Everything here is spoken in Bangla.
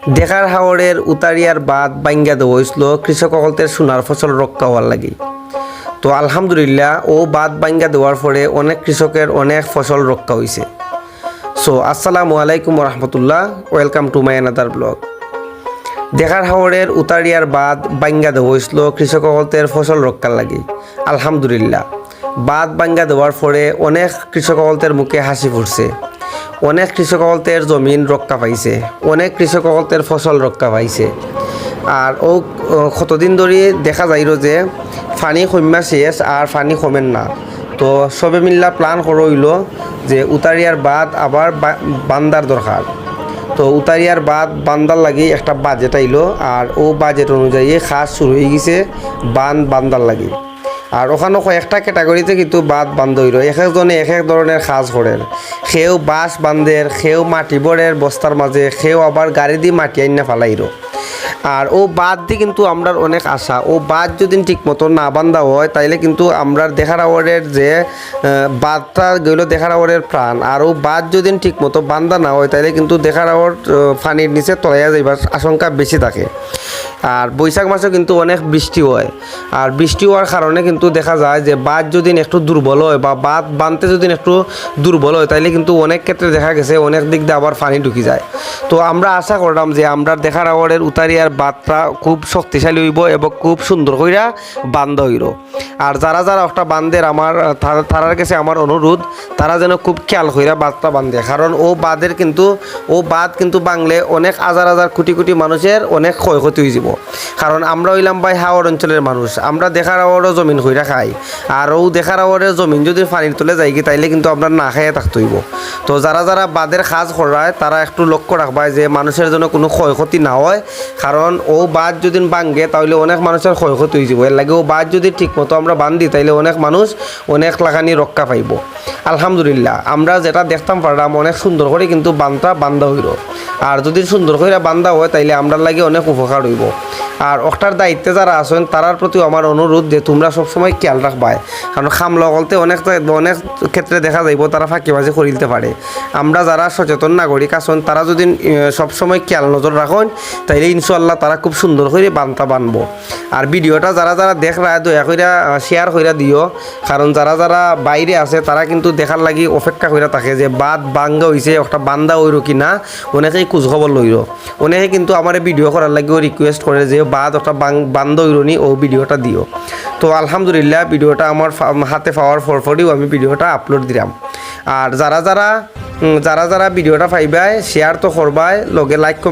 দেখার হাওড়ের উতারিয়ার বাদ বাইঙ্গা দেওয়া হয়েছিল কৃষকসকলের সোনার ফসল রক্ষা হওয়ার লাগি। তো আলহামদুলিল্লাহ ও বাদ বাইঙ্গা দেওয়ার পরে অনেক কৃষকের অনেক ফসল রক্ষা হয়েছে। সো আসসালামু আলাইকুম রহমতুল্লাহ, welcome to my another blog. দেখার হাওড়ের উতারিয়ার বাদ বাইঙ্গা দেওয়া হয়েছিল কৃষকসকলের ফসল রক্ষার লাগি। আলহামদুলিল্লাহ বাদ বাইঙ্গা দেওয়ার পরে অনেক কৃষকসকলের মুখে হাসি ফুটছে, অনেক কৃষকসকলের জমিন রক্ষা পাইছে, অনেক কৃষকসকলের ফসল রক্ষা পাইছে। আর ও কতদিন ধরে দেখা যাইল যে ফানি কমা শেষ আর ফানি কমেন না। তো সবে মিল্লা প্ল্যান করা হইল যে উতারিয়ার বাদ আবার বান্দার দরকার। তো উতারিয়ার বাদ বান্দার লাগি একটা বাজেট আইলো, আর ও বাজেট অনুযায়ী খাস শুরু হয়ে গেছে বান্দার লাগি। আর ওখানে কয়েকটা ক্যাটাগরিতে কিন্তু বাদ বান্ধ হইল, এক একজনে এক এক ধরনের কাজ করেন। সেও বাঁশ বান্ধের, সেও মাটি বড়ের বস্তার মাঝে, সেও আবার গাড়ি দিয়ে মাটি আইনা ফালাইল। আর ও বাদ দিয়ে কিন্তু আমরার অনেক আশা, ও বাদ যদি ঠিক মতো না বান্ধা হয় তাইলে কিন্তু আমরার দেখার আওয়ারের যে বাদটা গেল দেখার আওয়ারের প্রাণ। আর ও বাদ যদি ঠিক মতো বান্ধা না হয় তাইলে কিন্তু দেখার আওয়ার পানির নিচে তলাইয়া যাইবার আশঙ্কা বেশি থাকে। আর বৈশাখ মাসে কিন্তু অনেক বৃষ্টি হয়, আর বৃষ্টি হওয়ার কারণে কিন্তু দেখা যায় যে বাঁধ যদি একটু দুর্বল হয় বা বাঁধ বাঁধতে যদি একটু দুর্বল হয় তাইলে কিন্তু অনেক ক্ষেত্রে দেখা গেছে অনেক দিক দিয়ে আবার পানি ঢুকি যায়। তো আমরা আশা করলাম যে আমরা দেখার আওয়ারের উতারিয়ার বাঁধটা খুব শক্তিশালী হইব এবং খুব সুন্দর কইরা বান্ধ হইল। আর যারা যারা একটা বান্ধের আমার তারার কাছে আমার অনুরোধ, তারা যেন খুব খেয়াল কইরা বাঁধটা বান্ধে। কারণ ও বাঁধের কিন্তু ও বাঁধ কিন্তু বাংলে অনেক হাজার হাজার কোটি কোটি মানুষের অনেক ক্ষয়ক্ষতি হয়ে যাব। কারণ আমরা হইলাম ভাই হাওড় অঞ্চলের মানুষ, আমরা দেখার আওয়ারও জমিন কইরা খাই। আর ও দেখার আওয়ারের জমিন যদি পানির তলে যাই কি তাইলে কিন্তু আমরা না খাইয়ে থাকতে হইব। তো যারা যারা বাঁধের কাজ করায় তারা একটু লক্ষ্য রাখবায় যে মানুষের জন্য কোনো ক্ষয়ক্ষতি না হয়। কারণ ও বাঁধ যদি ভাঙ্গে তাহলে অনেক মানুষের ক্ষয়ক্ষতি হয়ে যাব। এর লাগে ও বাঁধ যদি ঠিক মতো আমরা বান্ধি তাইলে অনেক মানুষ অনেক লাগানি রক্ষা পাইব। আলহামদুলিল্লাহ আমরা যেটা দেখতাম পারলাম অনেক সুন্দর করে কিন্তু বান্ধা হইল। আর যদি সুন্দর করে বান্ধা হয় তাইলে আমরা লাগে অনেক উপকার হইব। আর ওটার দায়িত্বে যারা আছেন তারার প্রতিও আমার অনুরোধ যে তোমরা সবসময় খেয়াল রাখবাই। কারণ খামলা বলতে অনেক ক্ষেত্রে দেখা যাইব তারা ফাঁকিবাজি করিতে পারে। আমরা যারা সচেতন নাগরিক আছেন তারা যদি সবসময় খেয়াল নজর রাখেন তাইলে ইনশাআল্লাহ তারা খুব সুন্দর করে বানবো। আর ভিডিওটা যারা যারা দেখরা দয়া করে শেয়ার করে দিও। কারণ যারা যারা বাইরে আছে তারা কিন্তু দেখার লাগি অপেক্ষা করে থাকে যে বাদ বাঙ্গা হয়েছে একটা বান্দা হইল কি না, অনেকেই খোঁজখবর লইল। অনেকে কিন্তু আমার ভিডিও করার লাগেও রিকোয়েস্ট করে যে বাদ একটা বান্ধ হইলনি ও ভিডিওটা দিও। তো আলহামদুলিল্লাহ ভিডিওটা আমার হাতে পাওয়ার পরপরই আমি ভিডিওটা আপলোড দিলাম। আর যারা যারা ভিডিওটা পাইবাই শেয়ার তো করবাই, লগে লাইক